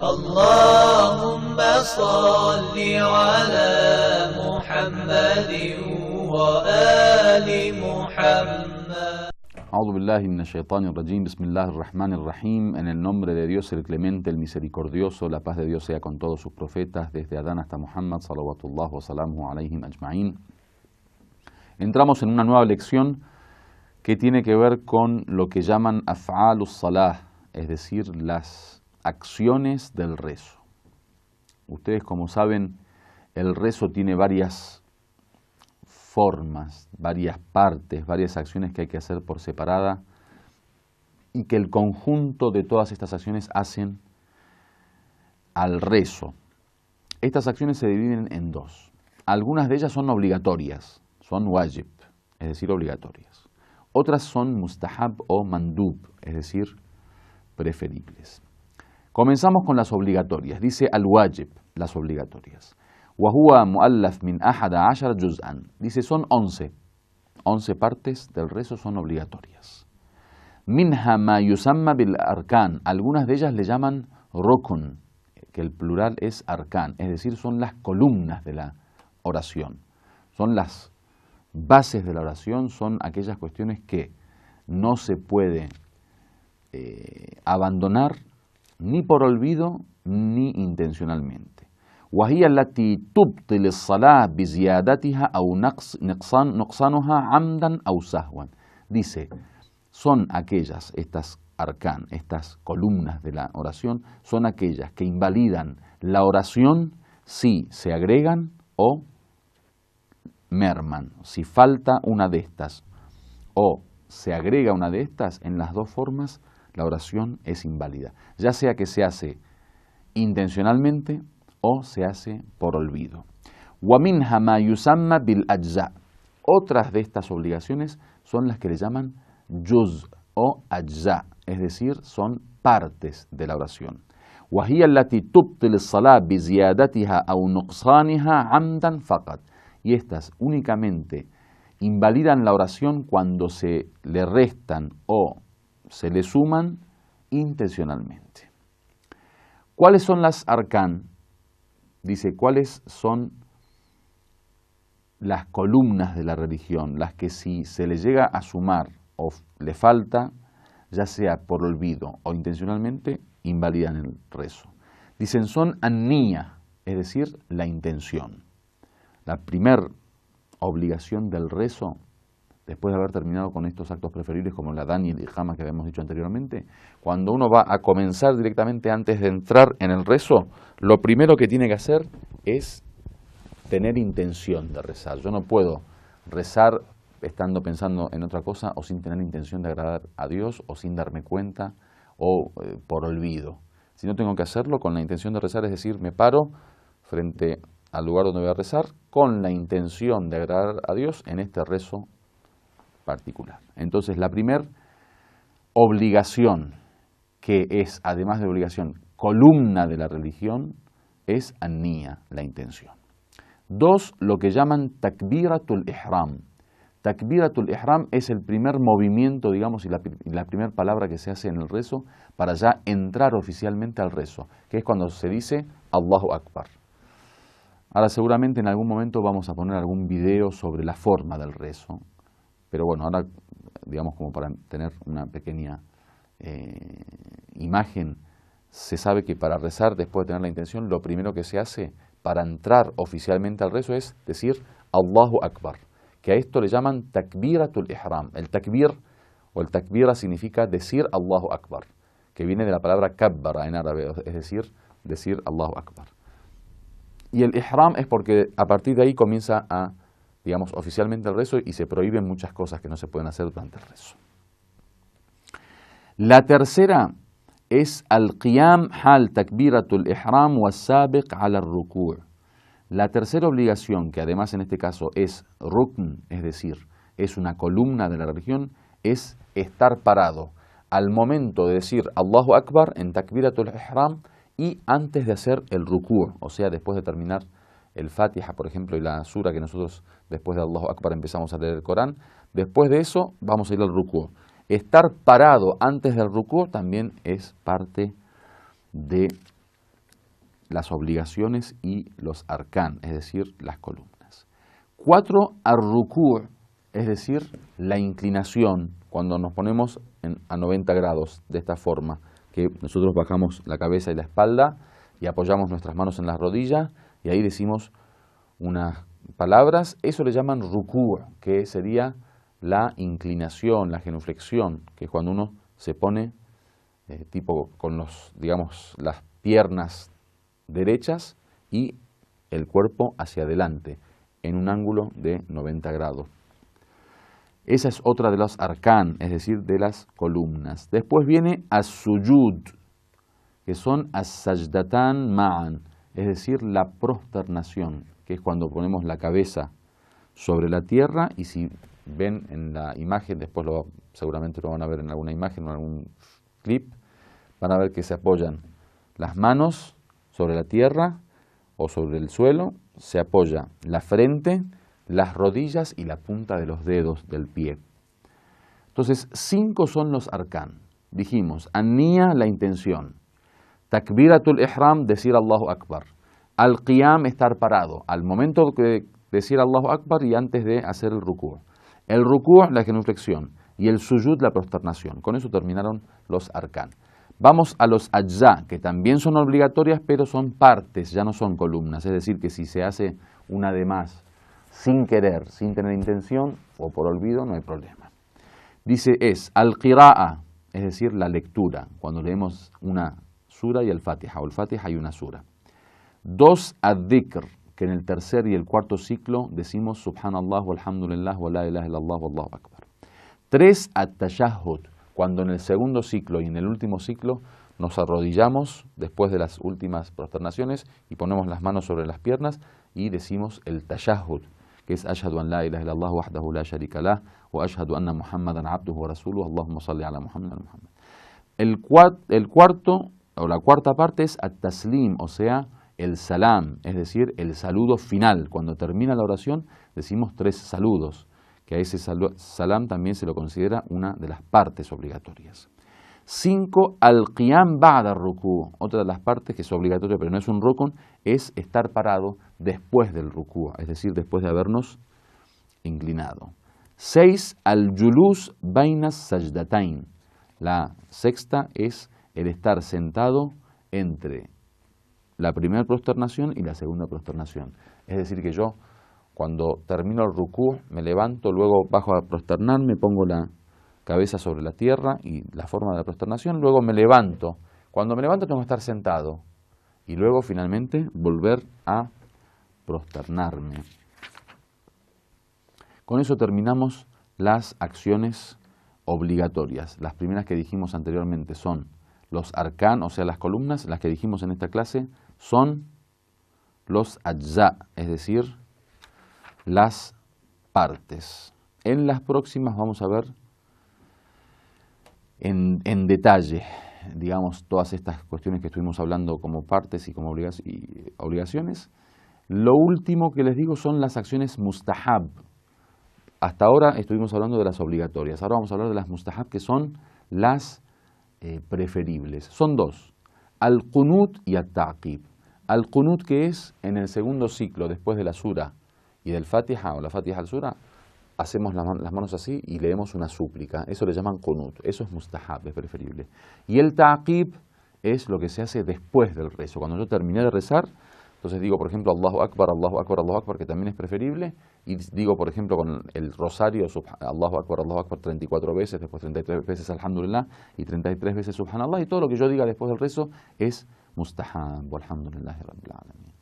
اللهم صل على محمد وآل محمد. A'udhu billahi minash shaitanir rajim. Bismillahirrahmanirrahim. En el nombre de Dios, el clemente, el misericordioso, la paz de Dios sea con todos sus profetas, desde Adán hasta Muhammad, salawatullah wa salamuhu alayhim ajma'in. Entramos en una nueva lección que tiene que ver con lo que llaman af'alus salah, es decir, las acciones del rezo. Ustedes, como saben, el rezo tiene varias formas, varias partes, varias acciones que hay que hacer por separada y que el conjunto de todas estas acciones hacen al rezo. Estas acciones se dividen en dos. Algunas de ellas son obligatorias, son wajib, es decir, obligatorias. Otras son mustahab o mandub, es decir, preferibles. Comenzamos con las obligatorias. Dice al-wajib, las obligatorias. وَهُوَ مُؤَلَّفْ مِنْ أَحَدَ عَشَرَ جُزْءًا. Dice, son 11. 11 partes del rezo son obligatorias. مِنْهَا مَا يُسَمَّ بِالْأَرْكَانِ. Algunas de ellas le llaman rukun, que el plural es arkan, es decir, son las columnas de la oración. Son las bases de la oración, son aquellas cuestiones que no se puede abandonar ni por olvido ni intencionalmente. وهي التي تبطل الصلاة بزيادتها أو نقصانها عمدا أو سهوا. Dice, son aquellas, estas arcán, estas columnas de la oración, son aquellas que invalidan la oración si se agregan o merman. Si falta una de estas o se agrega una de estas, en las dos formas la oración es inválida, ya sea que se hace intencionalmente o se hace por olvido. وَمِنْهَا مَا يُسَمَّ بِالْأَجْزَاءِ. Otras de estas obligaciones son las que le llaman juz o ajza, es decir, son partes de la oración. وَهِيَ الَّتِي تُبْطِلِ الصَّلَاةَ بِزِيَادَتِهَا أَوْ نُقْصَانِهَا عَمْدًا فَقَطْ. Y estas únicamente invalidan la oración cuando se le restan o se le suman intencionalmente. ¿Cuáles son las arcán? Dice, ¿cuáles son las columnas de la religión? Las que si se le llega a sumar o le falta, ya sea por olvido o intencionalmente, invalidan el rezo. Dicen, son an-niyya, es decir, la intención. La primer obligación del rezo, después de haber terminado con estos actos preferibles como la adán y el ijama que habíamos dicho anteriormente, cuando uno va a comenzar directamente antes de entrar en el rezo, lo primero que tiene que hacer es tener intención de rezar. Yo no puedo rezar estando pensando en otra cosa o sin tener intención de agradar a Dios o sin darme cuenta o por olvido. Si no tengo que hacerlo con la intención de rezar, es decir, me paro frente al lugar donde voy a rezar con la intención de agradar a Dios en este rezo particular. Entonces, la primera obligación, que es, además de obligación, columna de la religión, es an-niyya, la intención. Dos, lo que llaman takbiratul ihram. Takbiratul ihram es el primer movimiento, digamos, y la primera palabra que se hace en el rezo para ya entrar oficialmente al rezo, que es cuando se dice Allahu Akbar. Ahora seguramente en algún momento vamos a poner algún video sobre la forma del rezo, pero bueno, ahora, digamos, como para tener una pequeña imagen, se sabe que para rezar, después de tener la intención, lo primero que se hace para entrar oficialmente al rezo es decir Allahu Akbar, que a esto le llaman takbiratul ihram. El takbir o el takbira significa decir Allahu Akbar, que viene de la palabra kabbara en árabe, es decir Allahu Akbar. Y el ihram es porque a partir de ahí comienza a, digamos, oficialmente el rezo y se prohíben muchas cosas que no se pueden hacer durante el rezo. La tercera es al-qiyam hal takbiratul ihram wa sabiq ala ruku'. La tercera obligación, que además en este caso es rukn, es decir, es una columna de la religión, es estar parado al momento de decir Allahu Akbar en takbiratul ihram y antes de hacer el ruku', o sea, después de terminar el Fatiha, por ejemplo, y la sura que nosotros después de Allahu Akbar empezamos a leer el Corán, después de eso vamos a ir al ruku'. Estar parado antes del ruku' también es parte de las obligaciones y los arkan, es decir, las columnas. 4, ar-ruku', es decir, la inclinación, cuando nos ponemos a 90 grados de esta forma, que nosotros bajamos la cabeza y la espalda y apoyamos nuestras manos en las rodillas y ahí decimos unas palabras, eso le llaman ruku', que sería la inclinación, la genuflexión, que es cuando uno se pone tipo con las piernas derechas y el cuerpo hacia adelante, en un ángulo de 90 grados. Esa es otra de los arkan, es decir, de las columnas. Después viene as-sujud, que son as-sajdatan ma'an, es decir, la prosternación, que es cuando ponemos la cabeza sobre la tierra y si ven en la imagen, después seguramente lo van a ver en alguna imagen o en algún clip, van a ver que se apoyan las manos sobre la tierra o sobre el suelo, se apoya la frente, las rodillas y la punta de los dedos del pie. Entonces, 5 son los arkan. Dijimos, an-niyya, la intención. Takbiratul ihram, decir Allahu Akbar. Al-qiyam, estar parado. Al momento de decir Allahu Akbar y antes de hacer el ruku'. El ruku', la genuflexión. Y el sujud, la prosternación. Con eso terminaron los arkan. Vamos a los ajza, que también son obligatorias, pero son partes, ya no son columnas. Es decir, que si se hace una de más, sin querer, sin tener intención o por olvido, no hay problema. Dice es al-qira'a, es decir, la lectura, cuando leemos una sura y el Fatiha, o el Fatiha y una sura. 2, ad-dhikr, que en el tercer y el cuarto ciclo decimos subhanallah, walhamdulillah, wa la ilaha illallah, wallahu akbar. 3, at-tashahhud, cuando en el segundo ciclo y en el último ciclo nos arrodillamos después de las últimas prosternaciones y ponemos las manos sobre las piernas y decimos el tashahhud, que es ashhadu an la ilaha illallah wahdahu la sharika lah wa ashhadu anna muhammadan abduhu wa rasuluhu allahumma salli ala muhammad wa muhammad. El cuarto o la cuarta parte es at-taslim, o sea, el salam, es decir, el saludo final. Cuando termina la oración decimos 3 saludos, que a ese salam también se lo considera una de las partes obligatorias. 5, al-qiyam ba'da ruku', otra de las partes que es obligatoria pero no es un rukun, es estar parado después del ruku', es decir, después de habernos inclinado. 6, al-julus bainas sajdatain, la sexta es el estar sentado entre la primera prosternación y la segunda prosternación. Es decir, que yo cuando termino el ruku' me levanto, luego bajo a prosternarme, pongo la cabeza sobre la tierra y la forma de la prosternación, luego me levanto. Cuando me levanto tengo que estar sentado y luego finalmente volver a prosternarme. Con eso terminamos las acciones obligatorias. Las primeras que dijimos anteriormente son los arkan, o sea, las columnas. Las que dijimos en esta clase son los ajza, es decir, las partes. En las próximas vamos a ver en detalle, digamos, todas estas cuestiones que estuvimos hablando como partes y como obligaciones. Lo último que les digo son las acciones mustahab. Hasta ahora estuvimos hablando de las obligatorias. Ahora vamos a hablar de las mustahab, que son las preferibles. Son 2, al-qunut y at-ta'qib. Al-qunut, que es en el segundo ciclo, después de la sura y del Fatiha o la Fatiha al sura, hacemos las manos así y leemos una súplica. Eso le llaman qunut. Eso es mustahab, es preferible. Y el ta'qib es lo que se hace después del rezo. Cuando yo terminé de rezar, entonces digo, por ejemplo, Allahu Akbar, Allahu Akbar, Allahu Akbar, que también es preferible. Y digo, por ejemplo, con el rosario, Allahu Akbar, 34 veces, después 33 veces Alhamdulillah y 33 veces Subhanallah. Y todo lo que yo diga después del rezo es mustahab, walhamdulillahi rabbil alamin.